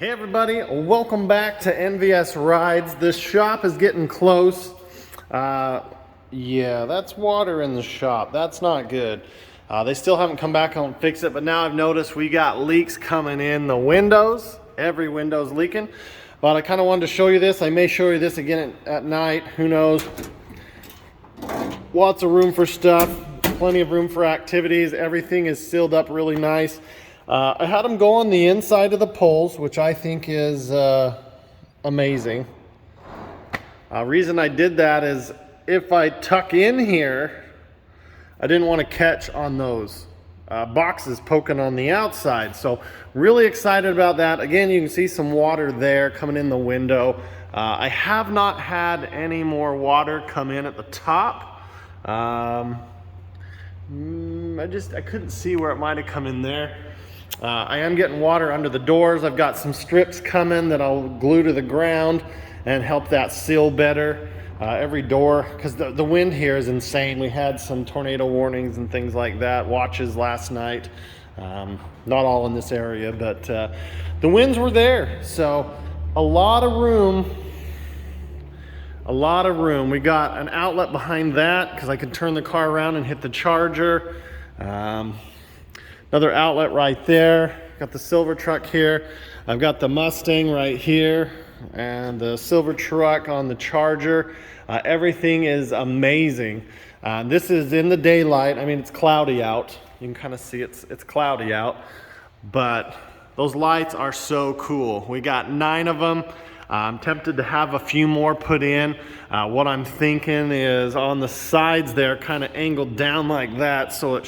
Hey everybody, welcome back to NVS Rides. This shop is getting close. Yeah, that's water in the shop. That's not good. They still haven't come back and fix it, but now I've noticed we got leaks coming in the windows. Every window's leaking. But I kind of wanted to show you this. I may show you this again at night. Who knows? Lots of room for stuff. Plenty of room for activities. Everything is sealed up really nice. I had them go on the inside of the poles, which I think is amazing. Reason I did that is if I tuck in here, I didn't want to catch on those boxes poking on the outside. So really excited about that. Again, you can see some water there coming in the window. I have not had any more water come in at the top. I couldn't see where it might have come in there. I am getting water under the doors. I've got some strips coming that I'll glue to the ground and help that seal better. Every door, because the wind here is insane. We had some tornado warnings and things like that, watches last night. Not all in this area, but the winds were there. So a lot of room. We got an outlet behind that because I could turn the car around and hit the charger. Another outlet right there. Got the silver truck here. I've got the Mustang right here and the silver truck on the charger. Everything is amazing. This is in the daylight. I mean, it's cloudy out. You can kind of see it's cloudy out, but those lights are so cool. We got 9 of them. I'm tempted to have a few more put in. What I'm thinking is on the sides there, kind of angled down like that, so it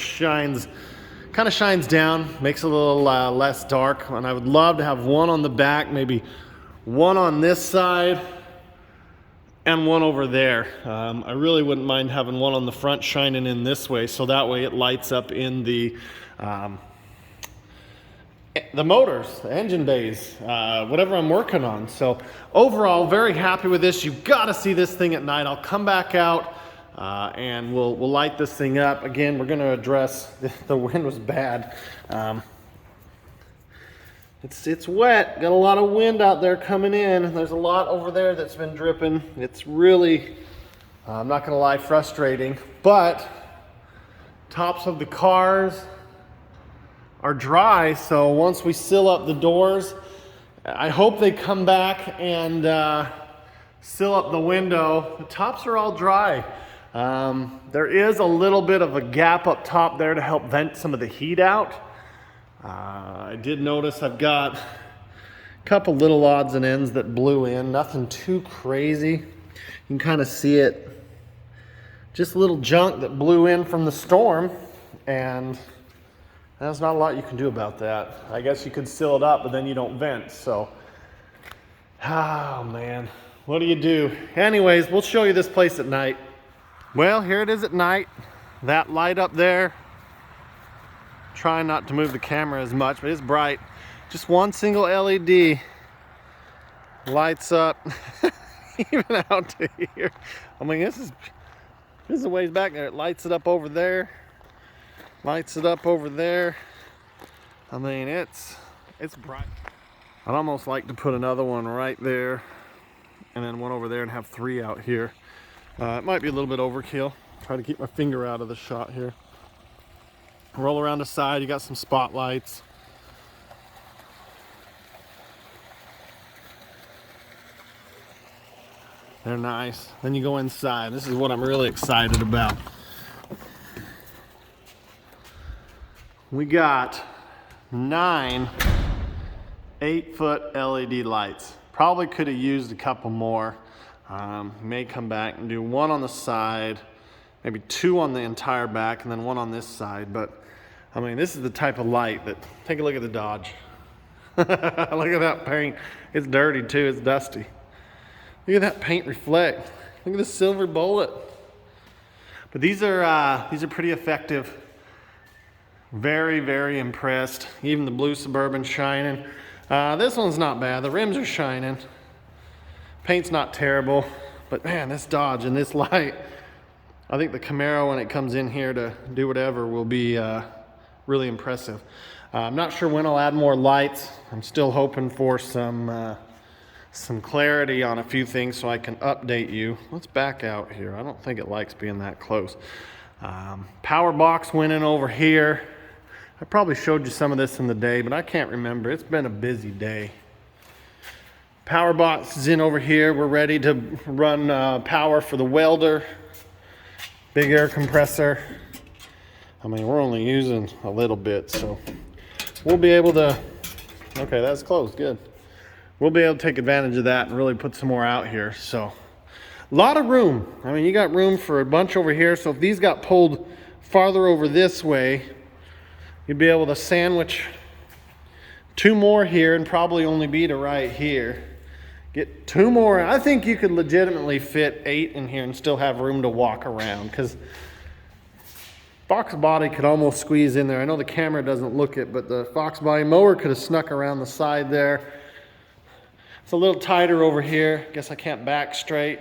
kind of shines down, makes it a little less dark. And I would love to have one on the back, maybe one on this side and one over there. I really wouldn't mind having one on the front shining in this way, so that way it lights up in the motors, the engine bays, whatever I'm working on. So overall, very happy with this. You've got to see this thing at night. I'll come back out and we'll light this thing up. Again, we're going to address the wind was bad. It's wet. Got a lot of wind out there coming in. There's a lot over there that's been dripping. It's really, I'm not going to lie, frustrating. But tops of the cars are dry, so once we seal up the doors, I hope they come back and seal up the window. The tops are all dry. There is a little bit of a gap up top there to help vent some of the heat out. I did notice I've got a couple little odds and ends that blew in, nothing too crazy. You can kind of see it, just a little junk that blew in from the storm, and there's not a lot you can do about that. I guess you could seal it up, but then you don't vent, so. Oh man, what do you do? Anyways, we'll show you this place at night. Well, here it is at night. That light up there. Trying not to move the camera as much, but it's bright. Just one single LED lights up even out to here. I mean, this is a ways back there. It lights it up over there. Lights it up over there. I mean, it's bright. I'd almost like to put another one right there and then one over there and have 3 out here. It might be a little bit overkill. Try to keep my finger out of the shot here. Roll around the side, you got some spotlights. They're nice. Then you go inside. This is what I'm really excited about. We got 9 8-foot LED lights. Probably could have used a couple more. May come back and do one on the side, maybe 2 on the entire back, and then one on this side. But I mean, this is the type of light that, take a look at the Dodge. Look at that paint. It's dirty too, it's dusty. Look at that paint reflect. Look at the silver bullet. But these are pretty effective. Very, very impressed. Even the blue Suburban shining. This one's not bad. The rims are shining. Paint's not terrible. But man, this Dodge and this light, I think the Camaro, when it comes in here to do whatever, will be really impressive. I'm not sure when I'll add more lights. I'm still hoping for some clarity on a few things so I can update you. Let's back out here. I don't think it likes being that close. Power box went in over here. I probably showed you some of this in the day, but I can't remember. It's been a busy day. Power box is in over here. We're ready to run power for the welder. Big air compressor. I mean, we're only using a little bit, so we'll be able to, okay, that's closed, good. We'll be able to take advantage of that and really put some more out here. So a lot of room. I mean, you got room for a bunch over here. So if these got pulled farther over this way, you'd be able to sandwich 2 more here and probably only be to right here. Get 2 more. I think you could legitimately fit 8 in here and still have room to walk around, because Fox body could almost squeeze in there. I know the camera doesn't look it, but the Fox body mower could have snuck around the side there. It's a little tighter over here. Guess I can't back straight.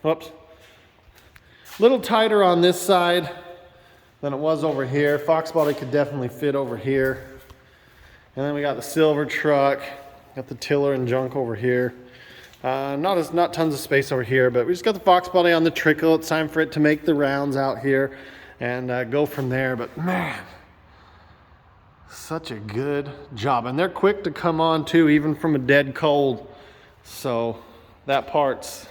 Whoops. A little tighter on this side than it was over here. Fox body could definitely fit over here. And then we got the silver truck. Got the tiller and junk over here. Not tons of space over here, but we just got the Fox body on the trickle. It's time for it to make the rounds out here and go from there. But man, such a good job. And they're quick to come on too, even from a dead cold. So that part's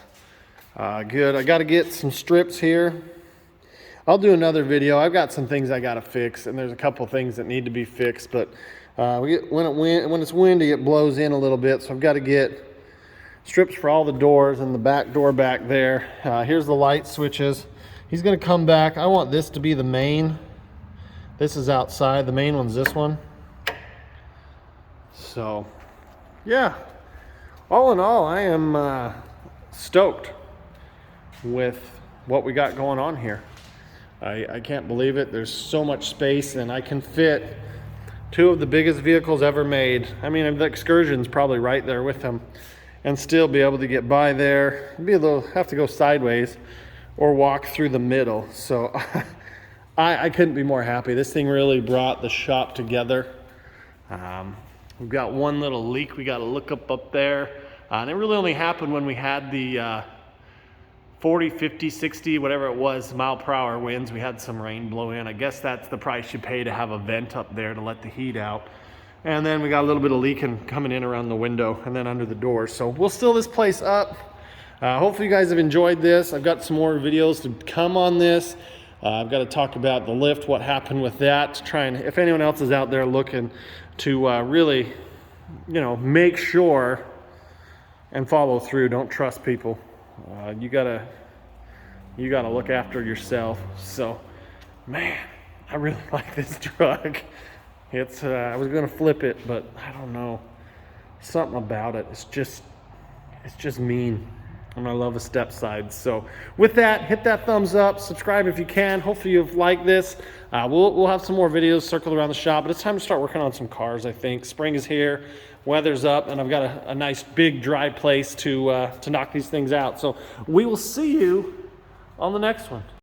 good. I got to get some strips here. I'll do another video. I've got some things I got to fix, and there's a couple things that need to be fixed. But when it's windy, it blows in a little bit. So I've got to get strips for all the doors and the back door back there. Here's the light switches. He's going to come back. I want this to be the main. This is outside. The main one's this one. So yeah, all in all, I am stoked with what we got going on here. I can't believe it. There's so much space, and I can fit 2 of the biggest vehicles ever made. I mean, the Excursion's probably right there with them, and still be able to get by there. Have to go sideways or walk through the middle. So I couldn't be more happy. This thing really brought the shop together. We've got one little leak we got to look up there. And it really only happened when we had the 40, 50, 60, whatever it was, mile per hour winds. We had some rain blow in. I guess that's the price you pay to have a vent up there to let the heat out. And then we got a little bit of leaking coming in around the window and then under the door. So we'll seal this place up. Hopefully you guys have enjoyed this. I've got some more videos to come on this. I've got to talk about the lift, what happened with that, to try and, if anyone else is out there looking to really, make sure and follow through. Don't trust people. You gotta look after yourself. So, man, I really like this truck. It's I was gonna flip it, but I don't know, something about it. It's just mean, and I love the step sides. So with that, hit that thumbs up, subscribe if you can. Hopefully you've liked this. We'll have some more videos circled around the shop, but it's time to start working on some cars. I think spring is here, weather's up, and I've got a nice big dry place to knock these things out. So we will see you on the next one.